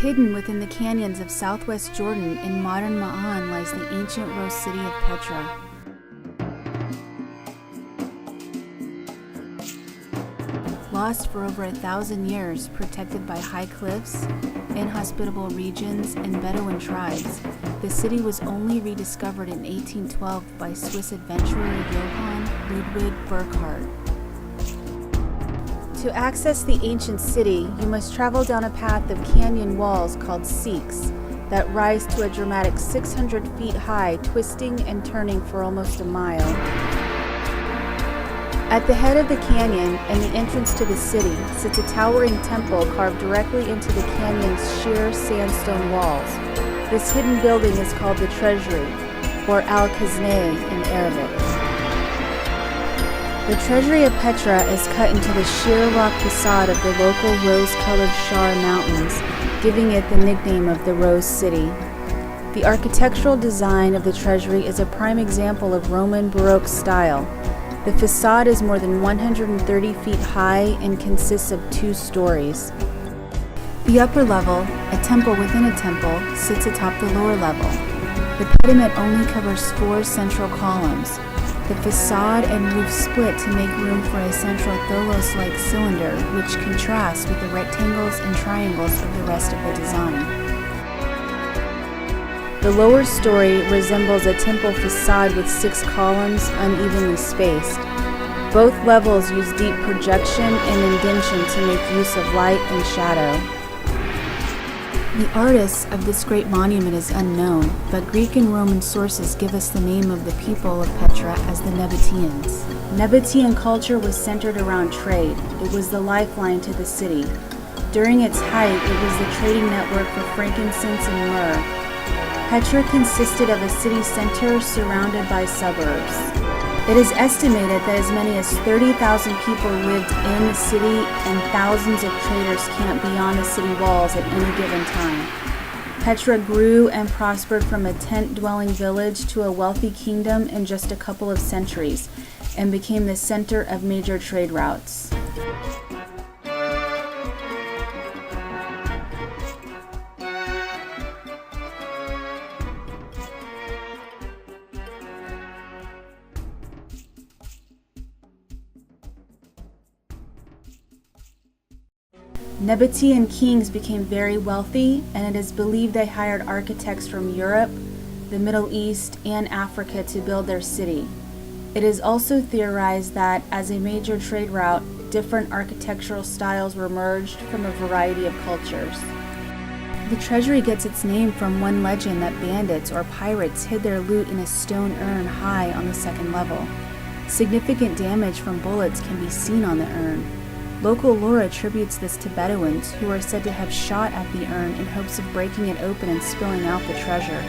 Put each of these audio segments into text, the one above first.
Hidden within the canyons of southwest Jordan in modern Ma'an lies the ancient rose city of Petra. Lost for over 1,000 years, protected by high cliffs, inhospitable regions, and Bedouin tribes, the city was only rediscovered in 1812 by Swiss adventurer Johann Ludwig Burckhardt. To access the ancient city, you must travel down a path of canyon walls called sikhs that rise to a dramatic 600 feet high, twisting and turning for almost a mile. At the head of the canyon and the entrance to the city sits a towering temple carved directly into the canyon's sheer sandstone walls. This hidden building is called the Treasury, or Al-Khazneh in Arabic. The Treasury of Petra is cut into the sheer rock facade of the local rose-colored Shar Mountains, giving it the nickname of the Rose City. The architectural design of the Treasury is a prime example of Roman Baroque style. The facade is more than 130 feet high and consists of 2 stories. The upper level, a temple within a temple, sits atop the lower level. The pediment only covers 4 central columns. The facade and roof split to make room for a central tholos-like cylinder, which contrasts with the rectangles and triangles of the rest of the design. The lower story resembles a temple facade with 6 columns unevenly spaced. Both levels use deep projection and indentation to make use of light and shadow. The artist of this great monument is unknown, but Greek and Roman sources give us the name of the people of Petra as the Nabateans. Nabatean culture was centered around trade. It was the lifeline to the city. During its height, it was the trading network for frankincense and myrrh. Petra consisted of a city center surrounded by suburbs. It is estimated that as many as 30,000 people lived in the city and thousands of traders camped beyond the city walls at any given time. Petra grew and prospered from a tent-dwelling village to a wealthy kingdom in just a couple of centuries, and became the center of major trade routes. Nabatean kings became very wealthy, and it is believed they hired architects from Europe, the Middle East, and Africa to build their city. It is also theorized that, as a major trade route, different architectural styles were merged from a variety of cultures. The Treasury gets its name from one legend that bandits or pirates hid their loot in a stone urn high on the 2nd level. Significant damage from bullets can be seen on the urn. Local lore attributes this to Bedouins, who are said to have shot at the urn in hopes of breaking it open and spilling out the treasure.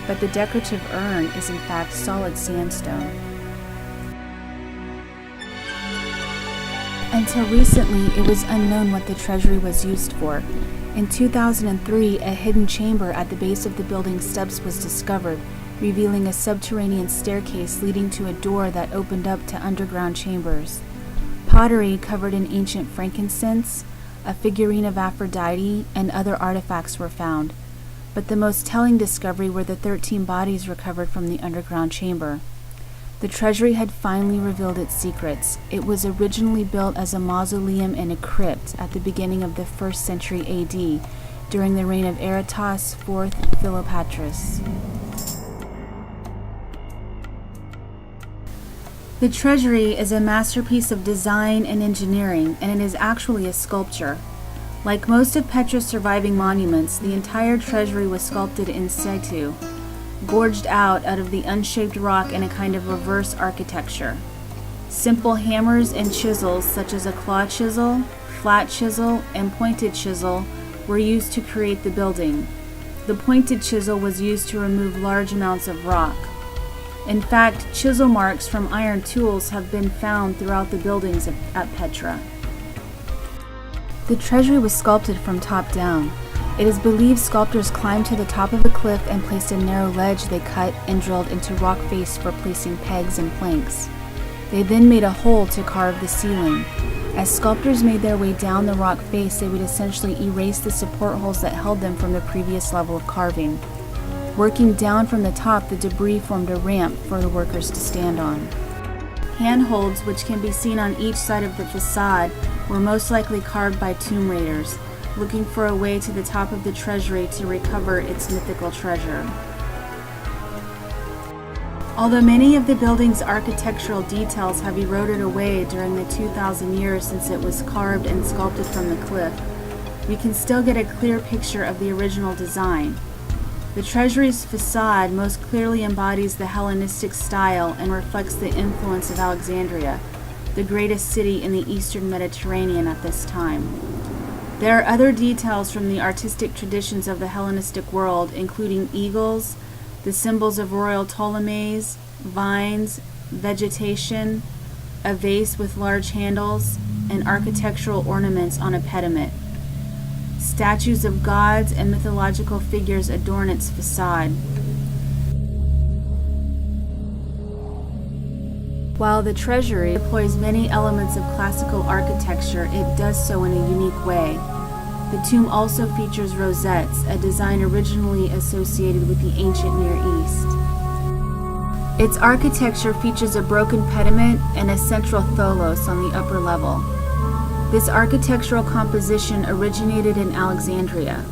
But the decorative urn is in fact solid sandstone. Until recently, it was unknown what the Treasury was used for. In 2003, a hidden chamber at the base of the building's steps was discovered, revealing a subterranean staircase leading to a door that opened up to underground chambers. Pottery covered in ancient frankincense, a figurine of Aphrodite, and other artifacts were found. But the most telling discovery were the 13 bodies recovered from the underground chamber. The Treasury had finally revealed its secrets. It was originally built as a mausoleum and a crypt at the beginning of the 1st century AD, during the reign of Aratos IV Philopatris. The Treasury is a masterpiece of design and engineering, and it is actually a sculpture. Like most of Petra's surviving monuments, the entire Treasury was sculpted in situ, gorged out of the unshaped rock in a kind of reverse architecture. Simple hammers and chisels, such as a claw chisel, flat chisel, and pointed chisel, were used to create the building. The pointed chisel was used to remove large amounts of rock. In fact, chisel marks from iron tools have been found throughout the buildings at Petra. The Treasury was sculpted from top down. It is believed sculptors climbed to the top of a cliff and placed a narrow ledge they cut and drilled into rock face for placing pegs and planks. They then made a hole to carve the ceiling. As sculptors made their way down the rock face, they would essentially erase the support holes that held them from the previous level of carving. Working down from the top, the debris formed a ramp for the workers to stand on. Handholds, which can be seen on each side of the facade, were most likely carved by tomb raiders, looking for a way to the top of the treasury to recover its mythical treasure. Although many of the building's architectural details have eroded away during the 2,000 years since it was carved and sculpted from the cliff, we can still get a clear picture of the original design. The treasury's facade most clearly embodies the Hellenistic style and reflects the influence of Alexandria, the greatest city in the eastern Mediterranean at this time. There are other details from the artistic traditions of the Hellenistic world, including eagles, the symbols of royal Ptolemies, vines, vegetation, a vase with large handles, and architectural ornaments on a pediment. Statues of gods and mythological figures adorn its facade. While the treasury employs many elements of classical architecture, it does so in a unique way. The tomb also features rosettes, a design originally associated with the ancient Near East. Its architecture features a broken pediment and a central tholos on the upper level. This architectural composition originated in Alexandria.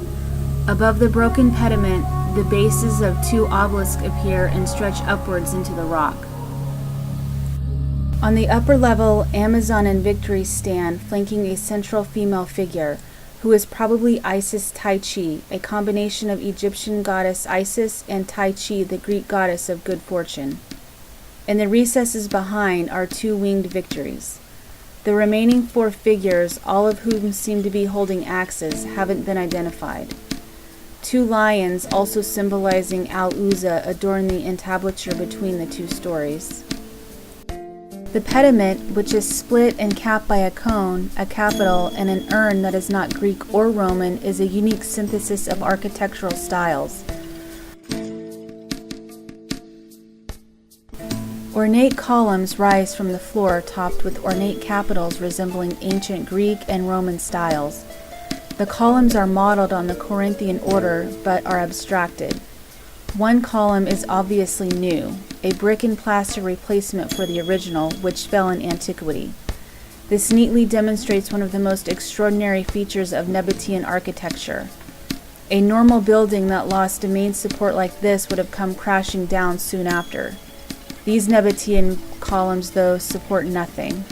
Above the broken pediment, the bases of two obelisks appear and stretch upwards into the rock. On the upper level, Amazon and Victory stand, flanking a central female figure, who is probably Isis Tai Chi, a combination of Egyptian goddess Isis and Tai Chi, the Greek goddess of good fortune. In the recesses behind are two winged Victories. The remaining four figures, all of whom seem to be holding axes, haven't been identified. Two lions, also symbolizing Al-Uzza, adorn the entablature between the two stories. The pediment, which is split and capped by a cone, a capital, and an urn that is not Greek or Roman, is a unique synthesis of architectural styles. Ornate columns rise from the floor, topped with ornate capitals resembling ancient Greek and Roman styles. The columns are modeled on the Corinthian order, but are abstracted. One column is obviously new, a brick and plaster replacement for the original, which fell in antiquity. This neatly demonstrates one of the most extraordinary features of Nabatean architecture. A normal building that lost a main support like this would have come crashing down soon after. These Nabatean columns, though, support nothing.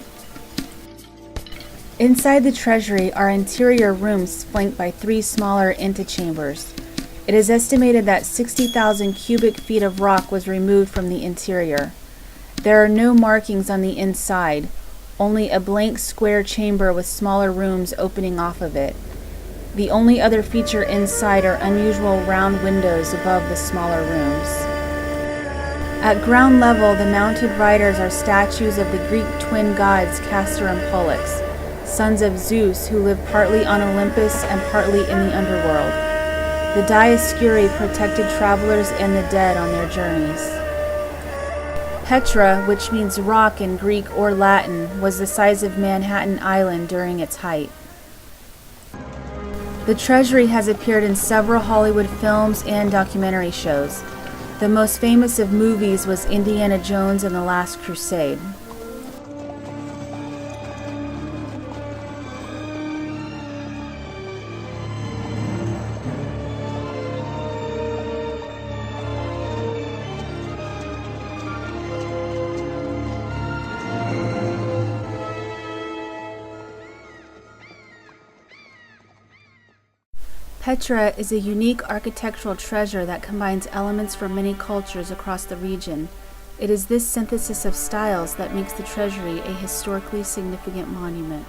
Inside the treasury are interior rooms flanked by three smaller antechambers. It is estimated that 60,000 cubic feet of rock was removed from the interior. There are no markings on the inside, only a blank square chamber with smaller rooms opening off of it. The only other feature inside are unusual round windows above the smaller rooms. At ground level, the mounted riders are statues of the Greek twin gods Castor and Pollux, sons of Zeus who live partly on Olympus and partly in the underworld. The Dioscuri protected travelers and the dead on their journeys. Petra, which means rock in Greek or Latin, was the size of Manhattan Island during its height. The treasury has appeared in several Hollywood films and documentary shows. The most famous of movies was Indiana Jones and the Last Crusade. Petra is a unique architectural treasure that combines elements from many cultures across the region. It is this synthesis of styles that makes the treasury a historically significant monument.